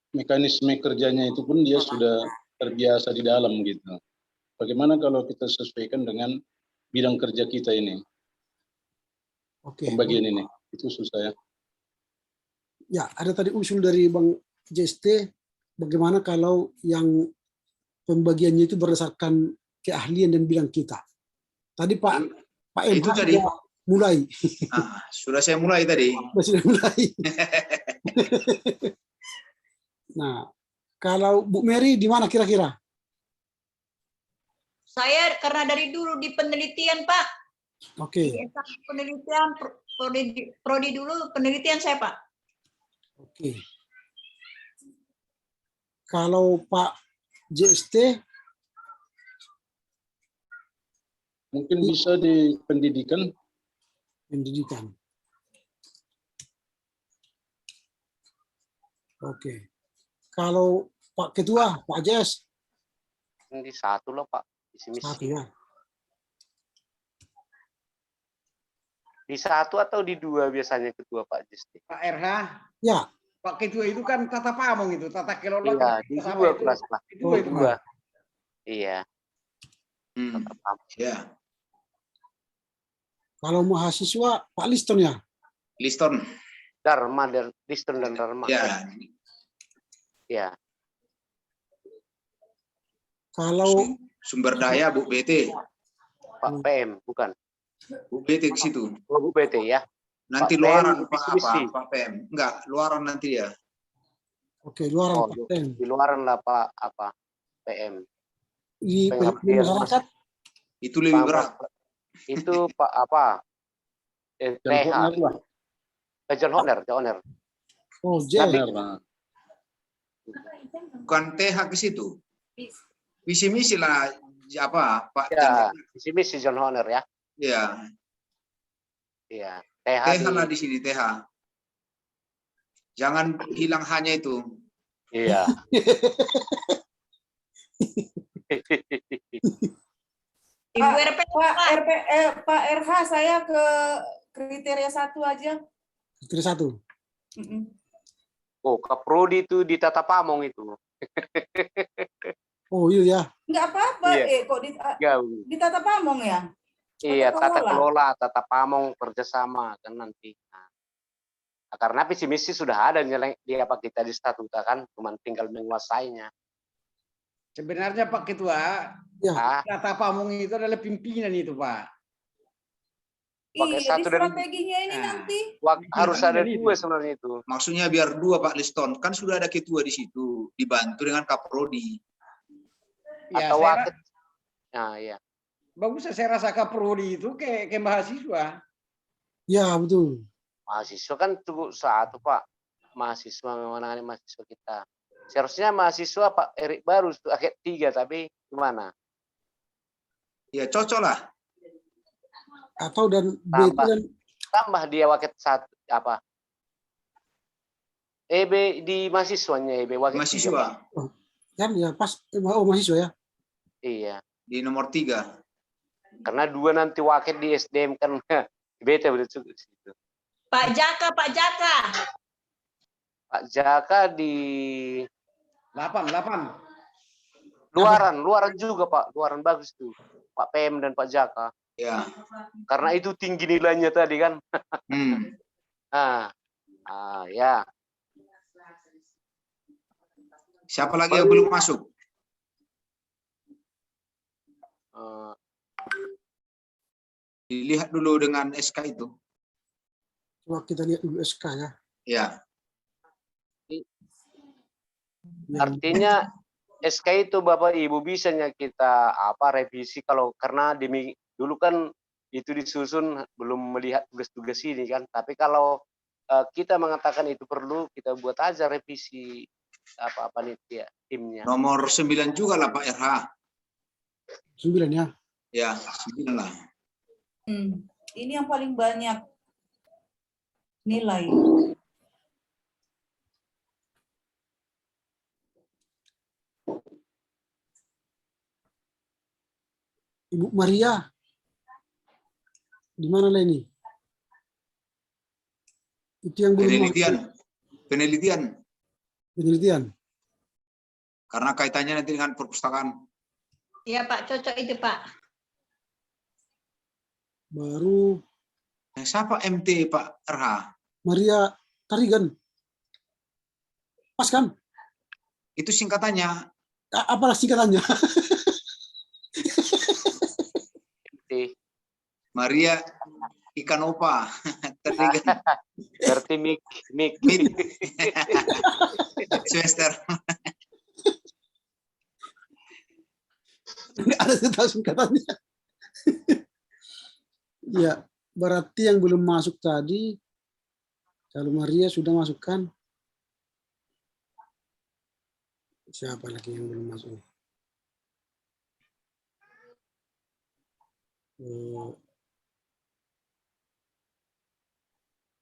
mekanisme kerjanya itu pun dia sudah terbiasa di dalam gitu. Bagaimana kalau kita sesuaikan dengan bidang kerja kita ini? Oke. Pembagian ini, itu usul saya. Ya, ada tadi usul dari Bang JST, bagaimana kalau yang pembagiannya itu berdasarkan keahlian dan bidang kita. Tadi Pak MH itu tadi mulai. Sudah saya mulai tadi. Sudah mulai. Nah, kalau Bu Mary di mana kira-kira? Saya karena dari dulu di penelitian Pak. Oke. Penelitian prodi dulu penelitian saya Pak. Oke. Kalau Pak JST mungkin bisa di pendidikan. Oke. Kalau Pak Ketua, Pak Jes? Ini 1 loh Pak. Visi-misi. 1 ya. Di 1 atau di 2 biasanya Ketua Pak Jisti? Pak RH. Ya. Pak Ketua itu kan tata pamong itu, tata kelola. Iya, di 2 kelas Pak. Di 2 itu. Iya. Tata pamong. Ya. Kalau mahasiswa Pak Liston ya? Liston. Liston dan Dharma. Ya. Ya. Kalau sumber daya Bu BT. Pak PM, bukan. Bu BT ke situ. Oh, Bu BT ya. Nanti Pak luaran PM, Pak PM. Enggak, luaran nanti ya. Oke, luaran Pak PM. Di luaran lah Pak PM. Di masyarakat itu lebih berat. Itu Pak TH. John Honor. Oh, J. Bukan TH ke situ. Visi misi lah Pak. Ya, visi misi John Honor ya. Iya. Iya. TH lah di sini TH. Jangan hilang hanya itu. Iya. Pak RH saya ke kriteria 1 aja. Kriteria 1. Oh, Kaprodi itu di Tata Pamong itu. Oh iya ya. Enggak apa-apa, Iya. kok di Tata Pamong ya? Iya, tata kelola, tata pamong kerjasama kan nanti. Nah, karena visi misi sudah ada di apa kita di statuta kan, cuma tinggal menguasainya. Sebenarnya Pak Ketua, Ya. tata pamong itu adalah pimpinan itu Pak. Pakai Iya, di 1 dan strateginya ini nanti. harus ada 2 sebenarnya itu. Maksudnya biar 2 Pak Liston. Kan sudah ada ketua di situ, dibantu dengan Kaprodi. Ya, Atau saya wakil. Nah, iya. bagus saya rasa Kaprodi itu ke mahasiswa. Ya, betul. Mahasiswa kan cukup satu, Pak. Mahasiswa menangani mahasiswa kita. Seharusnya mahasiswa Pak Erik baru pakai 3, tapi gimana? Ya cocok lah. Atau dan BT dan Tambah dia waket 1 apa? EB di mahasiswanya EB waket 3, Pak. Mahasiswa kan ya pas mahasiswa ya. Iya. di nomor 3. Karena 2 nanti waket di SDM kan bete udah cukup situ. Pak Jaka, Pak Jaka. Pak Jaka di 8. luaran juga, Pak. Luaran bagus tuh. Pak PM dan Pak Jaka. Ya. Karena itu tinggi nilainya tadi kan. Ya. Siapa lagi yang belum masuk? Dilihat dulu dengan SK itu. Coba kita lihat dulu SK ya. Ya. Artinya SK itu Bapak Ibu bisanya kita revisi kalau karena dulu kan itu disusun belum melihat tugas-tugas ini kan. Tapi kalau kita mengatakan itu perlu, kita buat aja revisi panitia timnya. Nomor 9 juga lah Pak RH. 9 ya. Ya, 9 lah. Ini yang paling banyak nilai. Ibu Maria. Di mana Leni? Itu yang belum penelitian. Karena kaitannya nanti dengan perpustakaan. Iya Pak, cocok itu Pak. Baru Siapa MT Pak RH? Maria Tarigan. Pas kan? Itu singkatannya. Apalah singkatannya? Maria Ikan Opa. Tarigan. Berarti mik. Semester. Ada tahu singkatannya. Ya, berarti yang belum masuk tadi, kalau Maria sudah masukkan, siapa lagi yang belum masuk?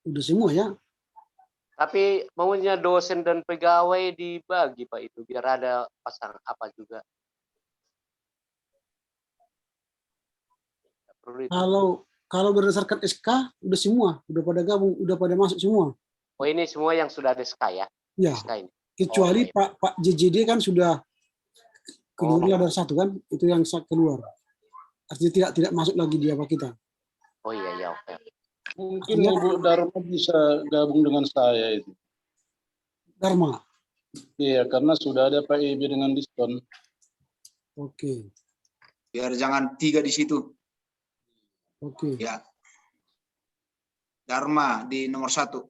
Udah semua ya. Tapi maunya dosen dan pegawai dibagi Pak itu biar ada pasang apa juga. Kalau berdasarkan SK udah semua, udah pada gabung, udah pada masuk semua. Oh ini semua yang sudah ada SK ya? Ya. SK ini. Kecuali Pak JJD kan sudah keluar dari 1 kan, itu yang keluar. Artinya tidak masuk lagi di apa kita. Oh iya oke. Mungkin Ibu Dharma bisa gabung dengan saya itu. Dharma. Iya, karena sudah ada Pak EB dengan diskon. Oke. Biar jangan 3 di situ. Oke. Ya. Dharma di nomor 1.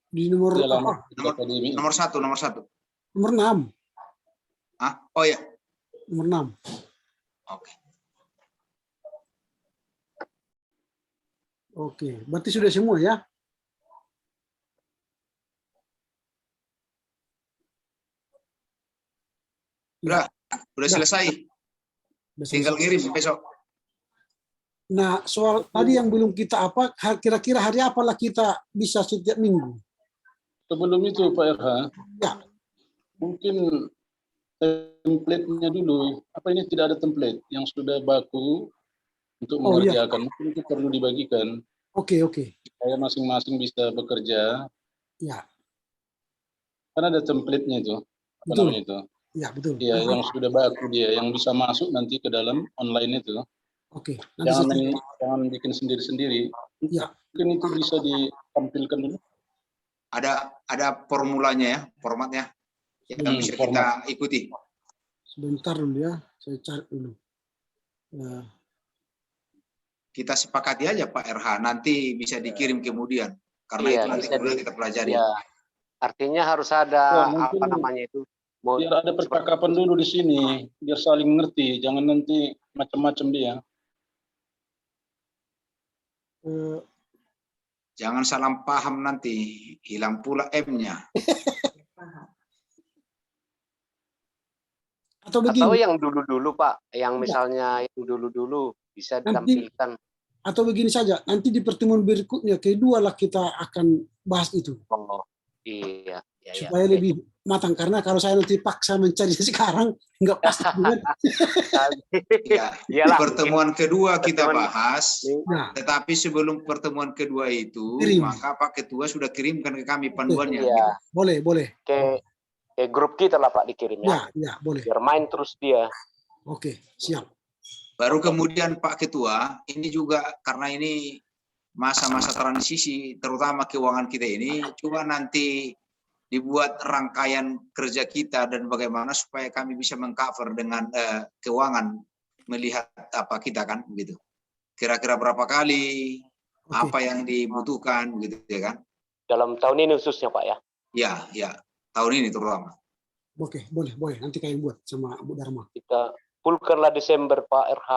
Di nomor apa? Nomor 1. Nomor 6. Oh ya. Nomor 6. Oke. Oke, berarti sudah semua ya? Udah selesai. Tinggal kirim besok. Nah, soal tadi yang belum kita kira-kira hari apalah kita bisa setiap minggu? Sebelum itu Pak RH, ya. Mungkin template-nya dulu. Apa ini tidak ada template yang sudah baku untuk mengerjakan? Mungkin itu perlu dibagikan. Oke. Supaya masing-masing bisa bekerja. Ya. Kan ada template-nya itu. Apa namanya itu? Ya, betul. Iya, yang sudah baku dia, yang bisa masuk nanti ke dalam online itu. Oke. Jangan bikin sendiri-sendiri. Ya. Mungkin itu bisa ditampilkan dulu. Ada formulanya ya, formatnya. Yang bisa kita ikuti. Sebentar dulu ya, saya cari dulu. Nah. Kita sepakati aja Pak RH, nanti bisa dikirim kemudian. Karena itu nanti kemudian kita pelajari. Ya. Artinya harus ada apa namanya itu. Biar ada percakapan dulu di sini, biar saling ngerti, jangan nanti macam-macam dia. Eh, Jangan salah paham nanti, hilang pula M-nya. atau Atau begini, yang dulu-dulu Pak, yang misalnya yang dulu-dulu bisa Nanti- ditampilkan. atau begini saja, nanti di pertemuan berikutnya kedua lah kita akan bahas itu Oh, iya, ya, supaya lebih matang, karena kalau saya nanti paksa mencari sekarang nggak pasti kan? Ya, Iyalah, pertemuan kedua kita pertemuan- bahas, Nah, tetapi sebelum pertemuan kedua itu, Kirim. maka Pak Ketua sudah kirimkan ke kami panduannya. Iya, boleh. ke grup kita lah Pak dikirimnya. Ya, boleh. Biar main terus dia. Oke, siap. Baru kemudian Pak Ketua, ini juga karena ini masa-masa transisi, terutama keuangan kita ini, coba nanti dibuat rangkaian kerja kita dan bagaimana supaya kami bisa mengcover dengan keuangan, melihat apa kita kan, begitu. Kira-kira berapa kali, Oke. apa yang dibutuhkan, gitu ya kan? Dalam tahun ini khususnya Pak ya. Ya, tahun ini terutama. Oke, boleh. Nanti kalian buat sama Bu Dharma. Kita fullkanlah Desember Pak RH.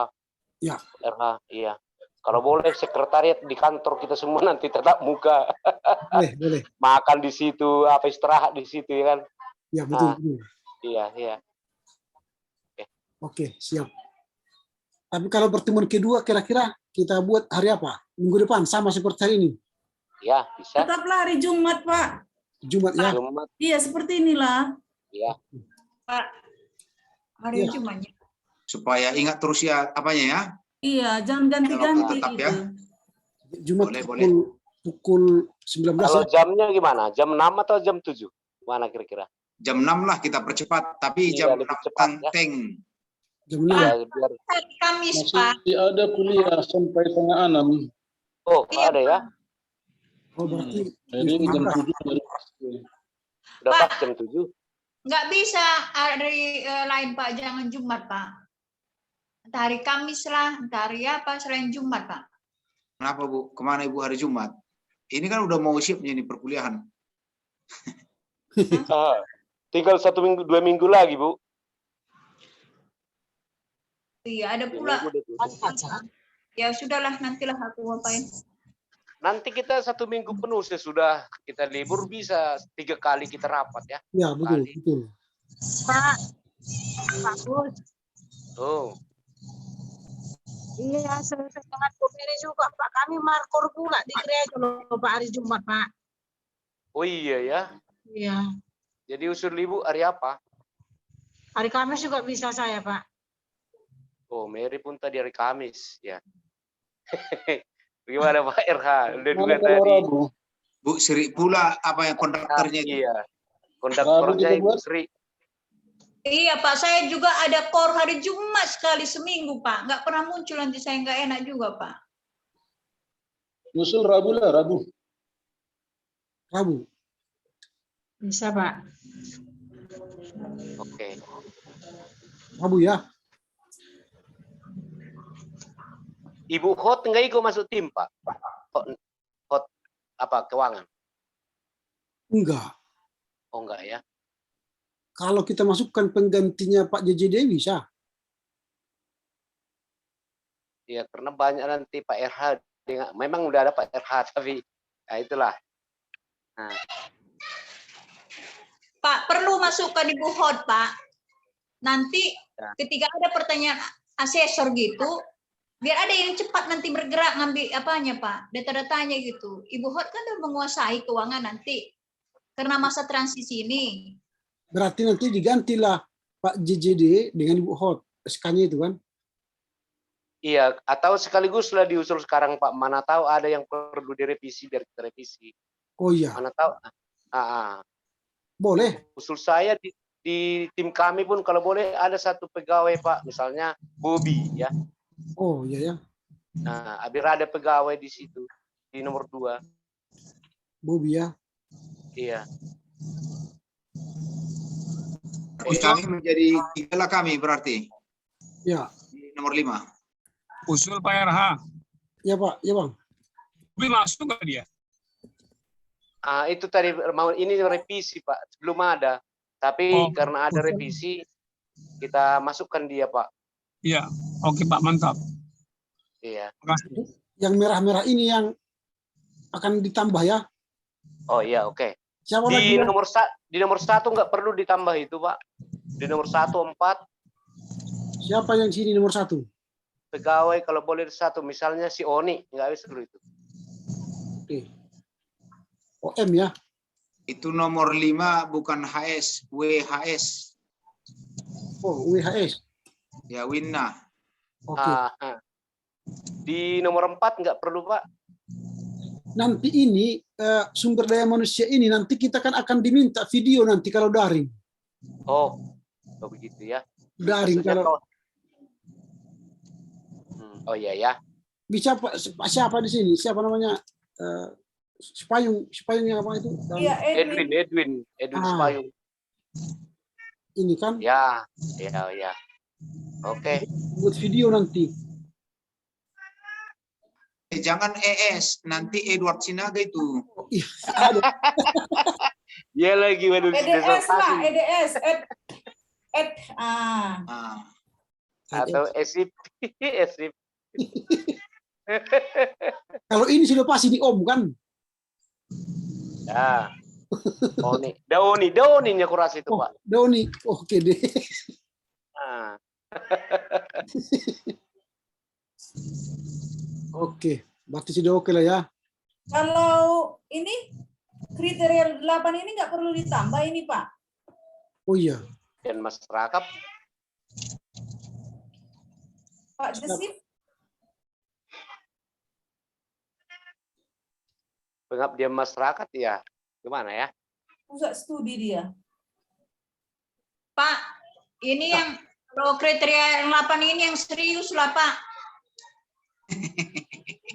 Ya. RH, iya. Kalau boleh sekretariat di kantor kita semua nanti tetap muka. Boleh. Makan di situ, apa istirahat di situ ya kan. Ya, betul. Iya. Oke, siap. Tapi kalau pertemuan kedua kira-kira kita buat hari apa? Minggu depan sama seperti hari ini. Ya, bisa. Tetaplah hari Jumat, Pak. Jumat ya. Jumat, Iya, seperti inilah. ya. Pak, hari Ya. Jumatnya. Supaya ingat terus ya apanya ya. Iya, jangan ganti-ganti Tetap gitu. ya. Jumat Boleh. pukul 19 Kalau ya. jamnya gimana? Jam 6 atau jam 7? Mana kira-kira? Jam 6 lah kita percepat, tapi Iya, jam lebih 6 cepat, ya. teng. Jam 6. Iya, biar... Hari Kamis, Pak. Masih ada kuliah sampai setengah 6. Oh, Iya, ada ya? Oh, berarti Jadi jam 7 dari Udah Pak. pas jam 7. Nggak bisa hari lain, Pak. Jangan Jumat, Pak. Entah hari Kamis lah, entah hari apa selain Jumat, Pak. Kenapa Bu? Kemana Ibu hari Jumat? Ini kan udah mau siapnya nih perkuliahan. Tinggal 1 minggu, 2 minggu lagi, Bu. Iya, ada 2 pula. minggu deh. Ya sudahlah, nantilah aku ngapain. Nanti kita 1 minggu penuh sesudah kita libur bisa 3 kali kita rapat ya. ya betul. Pak, bagus. Oh, Iya, selesai dengan ini juga Pak. Kami markor pula di gereja loh Pak hari Jumat Pak. oh iya ya. Iya. Jadi usul ibu hari apa? Hari Kamis juga bisa saya Pak. Oh, Mary pun tadi hari Kamis ya. Bagaimana Pak RH? Udah juga Mana kalau tadi. Rabu? Bu Sri pula apa yang konduktornya itu? Iya. Konduktornya Rabu kita Ibu buat. Sri. Iya, Pak. Saya juga ada kor hari Jumat sekali seminggu, Pak. Nggak pernah muncul, nanti saya nggak enak juga, Pak. Usul Rabu lah, Rabu. Rabu. Bisa Pak. Oke. Rabu ya. Ibu Hot nggak ikut masuk tim Pak? Hot apa keuangan? Enggak. Oh enggak ya. Kalau kita masukkan penggantinya Pak JJD bisa. Ya karena banyak nanti Pak RH. Memang udah ada Pak RH tapi ya itulah. Nah. Pak, perlu masukkan Ibu Hot, Pak. Nanti Ya. ketika ada pertanyaan asesor gitu, biar ada yang cepat nanti bergerak ngambil apanya, Pak. Data-datanya gitu. Ibu Hot kan udah menguasai keuangan nanti. Karena masa transisi ini. Berarti nanti digantilah Pak JJD dengan Ibu Hot. SK-nya itu kan. Iya, atau sekaligus lah diusul sekarang Pak. Mana tahu ada yang perlu direvisi biar kita revisi. Oh iya. Mana tahu. Boleh. Usul saya di tim kami pun kalau boleh ada satu pegawai Pak, misalnya Bobi ya. Oh iya ya. Nah, biar ada pegawai di situ di nomor 2. Bobi ya. Iya. Kami menjadi 3 lah kami berarti. Ya. Di nomor 5. Usul Pak RH. Ya Pak, ya Bang. Bobi masuk nggak dia? Itu tadi mau ini revisi Pak, belum ada. Tapi karena ada revisi kita masukkan dia Pak. Iya, oke Pak, mantap. Iya. Terima kasih. Yang merah-merah ini yang akan ditambah ya. Oh iya, oke. Siapa lagi? Di nomor 1 nggak perlu ditambah itu, Pak. Di nomor 1, 4. Siapa yang sini nomor 1? Pegawai kalau boleh 1, misalnya si Oni, nggak bisa dulu itu. Oke. OM ya. Itu nomor 5 bukan HS, WHS. Oh, WHS. Ya, Winna. Oke. Di nomor 4 nggak perlu, Pak. Nanti ini sumber daya manusia ini nanti kita kan akan diminta video nanti kalau daring. Oh begitu ya. Daring maksudnya kalau. Oh iya ya. Bisa siapa di sini? Siapa namanya? Spayung yang apa itu? Iya, Edwin Spayung. Ini kan? Ya. Oke. Buat video nanti. Jangan ES, nanti Edward Sinaga itu. Oh, iya, ada. Dia lagi EDS lah, EDS. Atau SIP. Kalau ini sudah pasti di Om kan? Ya. Dauni kurasi itu, Pak. Dauni. Oke deh. Oke, berarti sudah oke lah ya. Kalau ini kriteria 8 ini nggak perlu ditambah ini, Pak. Oh iya. Dan masyarakat. Pak Desif. Pengabdian masyarakat ya. Gimana ya? Pusat studi dia. Pak, ini yang kalau kriteria yang 8 ini yang serius lah, Pak.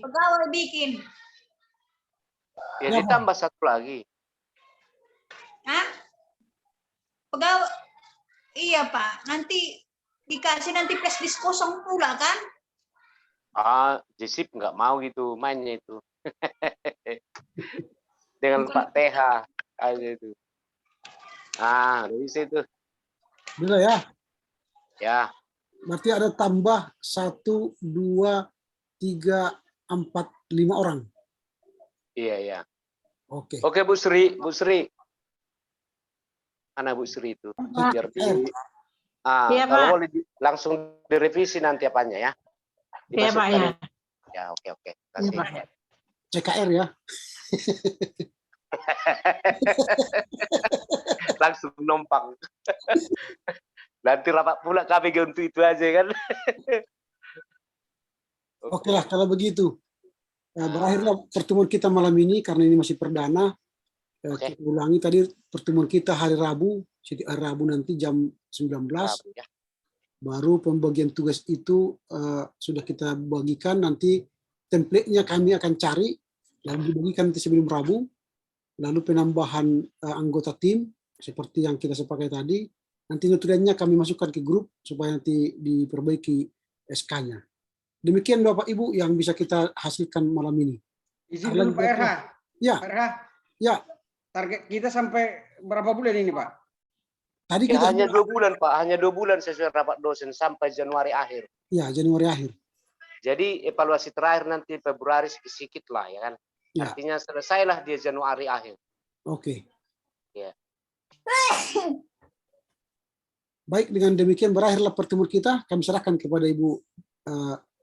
Pegawai bikin. Ya ditambah 1 lagi. Hah? Pegawai. Iya, Pak. Nanti dikasih nanti flashdisk kosong pula kan? Jisip nggak mau gitu mainnya itu. Dengan Bukan. Pak TH aja itu. Udah bisa itu. Bila ya. Ya. Berarti ada tambah 1, 2, 3, 4, 5 orang. Iya. Oke. Oke, Bu Sri. Mana Bu Sri itu? Biar di Iya, kalau Pak. boleh langsung direvisi nanti apanya ya. Iya, Pak, ya. Ya, oke. Iya, Kasih. Pak. CKR ya. Langsung numpang. Nanti rapat pula KPG untuk itu aja kan. Oke lah kalau begitu. Berakhirlah pertemuan kita malam ini karena ini masih perdana. Kita ulangi tadi pertemuan kita hari Rabu nanti jam 19. Ya. Baru pembagian tugas itu sudah kita bagikan, nanti template-nya kami akan cari lalu dibagikan nanti sebelum Rabu. Lalu penambahan anggota tim seperti yang kita sepakai tadi, nanti notulennya kami masukkan ke grup supaya nanti diperbaiki SK-nya. Demikian Bapak Ibu yang bisa kita hasilkan malam ini. Izin dulu Pak RH. Ya. Pak RH. Ya. Target kita sampai berapa bulan ini Pak? Tadi Ya, kita hanya 2 bulan Pak, hanya 2 bulan sesuai rapat dosen sampai Januari akhir. Ya, Januari akhir. Jadi evaluasi terakhir nanti Februari sedikit lah ya kan. Ya. Artinya selesailah dia Januari akhir. Oke. Ya. Baik, dengan demikian berakhirlah pertemuan kita. Kami serahkan kepada Ibu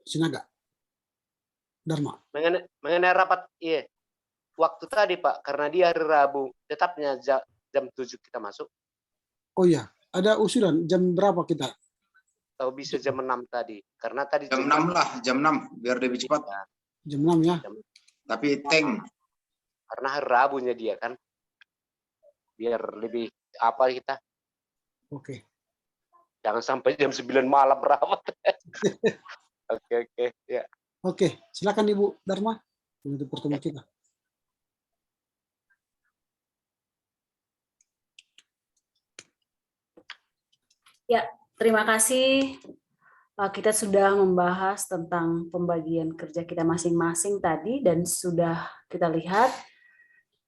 Sinaga. Dharma. Mengenai rapat waktu tadi Pak, karena dia hari Rabu, tetapnya jam 7 kita masuk. Oh iya, ada usulan jam berapa kita? Atau bisa jam 6 tadi. Karena tadi jam 6 lah, jam 6 biar lebih cepat. Ya. Jam 6 ya. Tapi tank. Karena hari Rabunya dia kan. Biar lebih apa kita. Oke. Jangan sampai jam 9 malam rapat. Oke, ya. Oke, silakan Ibu Dharma untuk pertemuan kita. Ya, terima kasih. Kita sudah membahas tentang pembagian kerja kita masing-masing tadi dan sudah kita lihat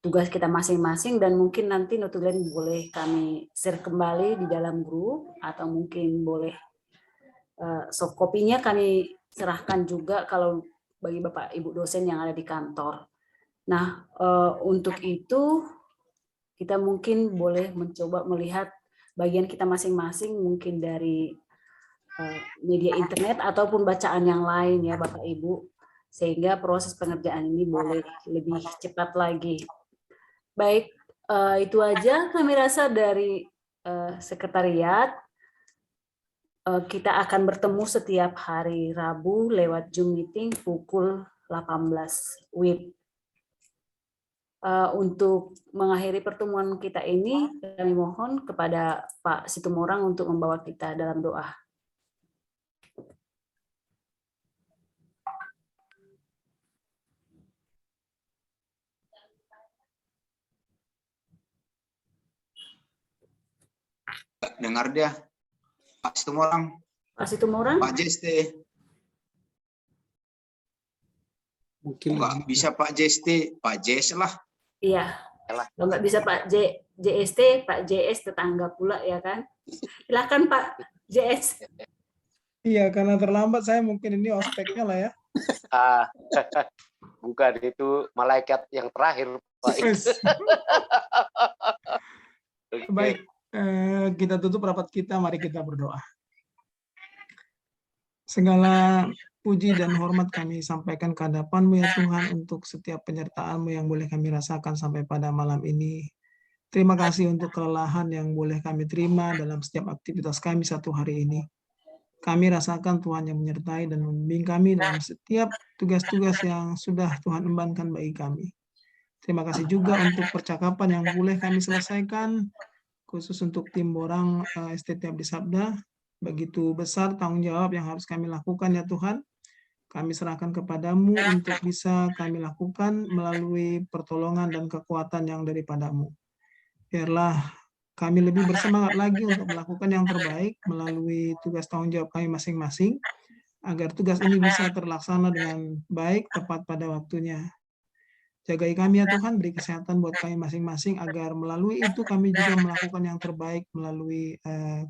tugas kita masing-masing dan mungkin nanti notulen boleh kami share kembali di dalam grup atau mungkin boleh soft copy-nya kami serahkan juga kalau bagi Bapak Ibu dosen yang ada di kantor. Nah, untuk itu kita mungkin boleh mencoba melihat bagian kita masing-masing, mungkin dari media internet ataupun bacaan yang lain ya Bapak Ibu, sehingga proses pengerjaan ini boleh lebih cepat lagi. Baik, itu aja kami rasa dari sekretariat. Kita akan bertemu setiap hari Rabu lewat Zoom meeting pukul 18 WIB. Untuk mengakhiri pertemuan kita ini, kami mohon kepada Pak Situmorang untuk membawa kita dalam doa. Dengar dia, Pak Situmorang. Pak Situmorang? Pak JST. Mungkin nggak bisa Pak JST, Pak JS lah. Iya. Kalau nggak bisa Pak JST, Pak JS tetangga pula ya kan. Silakan Pak JS. Iya, karena terlambat saya mungkin ini ospeknya lah ya. Bukan, itu malaikat yang terakhir, Pak. Baik, kita tutup rapat kita, mari kita berdoa. Segala puji dan hormat kami sampaikan ke hadapan-Mu ya Tuhan, untuk setiap penyertaan-Mu yang boleh kami rasakan sampai pada malam ini. Terima kasih untuk kelelahan yang boleh kami terima dalam setiap aktivitas kami satu hari ini. Kami rasakan Tuhan yang menyertai dan membimbing kami dalam setiap tugas-tugas yang sudah Tuhan embankan bagi kami. Terima kasih juga untuk percakapan yang boleh kami selesaikan, khusus untuk tim Borang STT Abdi Sabda. Begitu besar tanggung jawab yang harus kami lakukan ya Tuhan. Kami serahkan kepadamu untuk bisa kami lakukan melalui pertolongan dan kekuatan yang daripada-Mu. Biarlah kami lebih bersemangat lagi untuk melakukan yang terbaik melalui tugas tanggung jawab kami masing-masing, agar tugas ini bisa terlaksana dengan baik tepat pada waktunya. Jagai kami ya Tuhan, beri kesehatan buat kami masing-masing, agar melalui itu kami juga melakukan yang terbaik melalui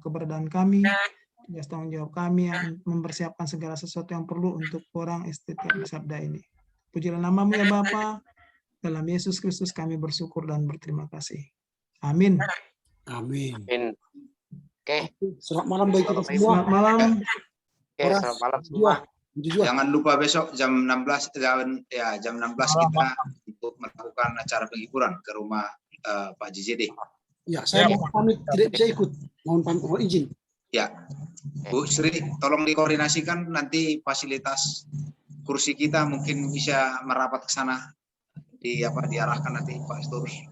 keberadaan kami, tugas tanggung jawab kami yang mempersiapkan segala sesuatu yang perlu untuk orang STT Abdi Sabda ini. Pujilah nama-Mu ya Bapa, dalam Yesus Kristus kami bersyukur dan berterima kasih. Amin. Amin. Amin. Oke. Selamat malam bagi kita semua. Selamat malam. Oke, selamat malam semua. Jangan lupa besok jam 16 jam 16 kita untuk melakukan acara penghiburan ke rumah Pak JJD. Ya, saya mohon pamit, tidak bisa ikut. Mohon izin. Ya, Bu Sri, tolong dikoordinasikan nanti fasilitas kursi kita mungkin bisa merapat ke sana, diarahkan nanti Pak Sturus.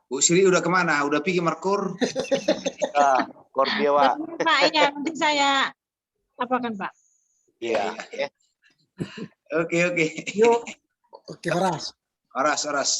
Bu Sri udah kemana? Udah pergi Merkur? Korpio, Pak. Pak, ya nanti saya apakan Pak. Iya. Oke. Yuk. Oke, Horas. Horas. Horas.